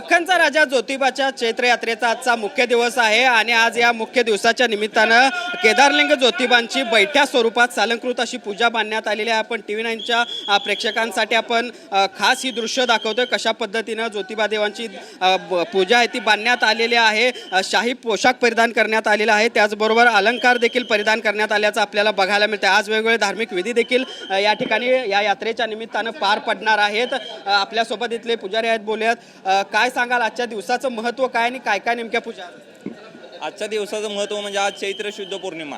दख्खनचा राजा ज्योतिबाच्या चैत्र यात्रेचा आजचा मुख्य दिवस आहे आणि आज या मुख्य दिवसाच्या निमित्तानं केदारलिंग ज्योतिबांची बैठ्या स्वरूपात सालंकृत अशी पूजा बांधण्यात आलेली आहे। आपण TV 9च्या प्रेक्षकांसाठी आपण खास ही दृश्य दाखवतोय कशा पद्धतीनं ज्योतिबा देवांची पूजा आहे ती बांधण्यात आलेली आहे। शाही पोशाख परिधान करण्यात आलेला आहे, त्याचबरोबर अलंकार देखील परिधान करण्यात आल्याचं आपल्याला बघायला मिळतं। आज वेगवेगळे धार्मिक विधी देखील या ठिकाणी या यात्रेच्या निमित्तानं पार पडणार आहेत। आपल्यासोबत इथले पुजारी आहेत, बोलूयात। काय सांगाल आजच्या दिवसाचं महत्त्व काय आणि काय काय नेमक्या पूजा? आजच्या दिवसाचं महत्त्व म्हणजे आज चैत्र शुद्ध पौर्णिमा,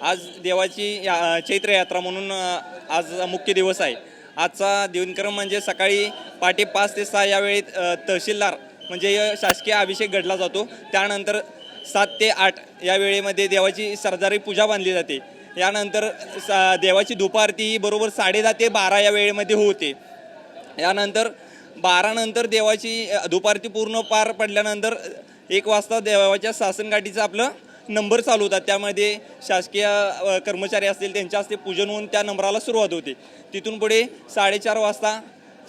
आज देवाची चैत्र यात्रा म्हणून आज मुख्य दिवस आहे। आजचा दिनक्रम म्हणजे सकाळी पहाटे 5 ते 6 या वेळेत तहसीलदार म्हणजे शासकीय अभिषेक घडला जातो। त्यानंतर 7 ते 8 या वेळेमध्ये देवाची सरदारी पूजा बांधली जाते। यानंतर देवाची धूपारती ही बरोबर 10:30 ते 12 या वेळेमध्ये होते। यानंतर 12 नंतर देवाची धूपारती पूर्ण पार पडल्यानंतर 1 वाजता देवाच्या सासनकाठीचा आपलं नंबर चालू होतात। त्यामध्ये शासकीय कर्मचारी असतील त्यांच्या हस्ते पूजन होऊन त्या नंबराला सुरुवात होते। तिथून पुढे 4:30 वाजता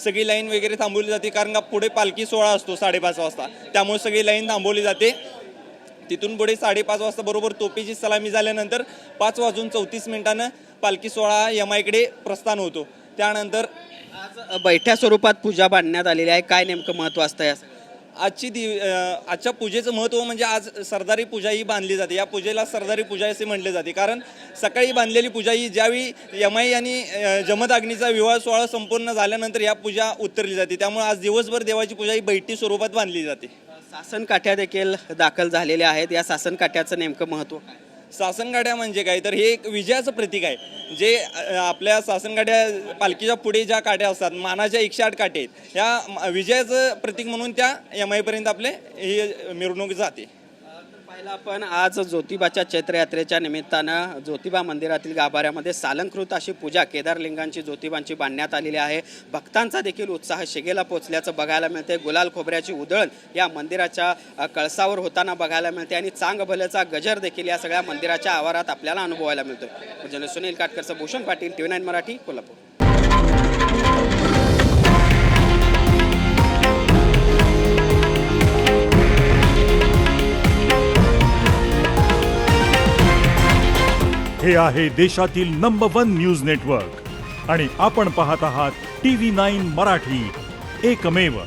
सगळी लाईन वगैरे थांबवली जाते, कारण का पुढे पालखी सोहळा असतो 5:30 वाजता, त्यामुळे सगळी लाईन थांबवली जाते। तिथून पुढे 5:30 वाजता बरोबर तोपेची सलामी झाल्यानंतर 5:34 पालखी सोहळा यमाईकडे प्रस्थान होतो। त्यानंतर आज बैठ्या स्वरूपात पूजा बांधण्यात आलेली आहे, काय नेमकं महत्त्व असतं या? आजच्या पूजेचं महत्त्व म्हणजे आज सरदारी पूजा ही बांधली जाते। या पूजेला सरदारी पूजा असे म्हटले जाते, कारण सकाळी बांधलेली पूजा ही ज्यावेळी यमाई आणि जमदग्नीचा विवाह सोहळा संपूर्ण झाल्यानंतर या पूजा उत्तरली जाते। त्यामुळे आज दिवसभर देवाची पूजा ही बैठी स्वरूपात बांधली जाते। सासनकाठ्या देखील दाखल झालेल्या आहेत, या सासनकाठ्याचं नेमकं महत्त्व? सासनकाठ्या म्हणजे काय तर हे एक विजयाचं प्रतीक आहे। जे आपल्या सासनकाठ्या पालखीच्या पुढे ज्या काठ्या असतात, मानाच्या 108 काठ्या आहेत, या विजयाचं प्रतीक म्हणून त्या यमाईपर्यंत आपले ही मिरवणूक जाते। पहिला आपण आज ज्योतिबाच्या चैत्र यात्रेच्या निमित्तानं ज्योतिबा मंदिरातील गाभाऱ्यामध्ये सालंकृत अशी पूजा केदारलिंगांची ज्योतिबांची बांधण्यात आलेली आहे। भक्तांचा देखील उत्साह शिगेला पोचल्याचं बघायला मिळते। गुलाल खोबऱ्याची उधळण या मंदिराच्या कळसावर होताना बघायला मिळते आणि चांग भल्याचा गजर देखील या सगळ्या मंदिराच्या आवारात आपल्याला अनुभवायला मिळतोय। सुनील काटकरचं भूषण पाटील, TV 9 मराठी, कोल्हापूर। हे आहे देशातील नंबर 1 न्यूज नेटवर्क आणि आपण पाहत आहात TV 9 मराठी, एकमेव।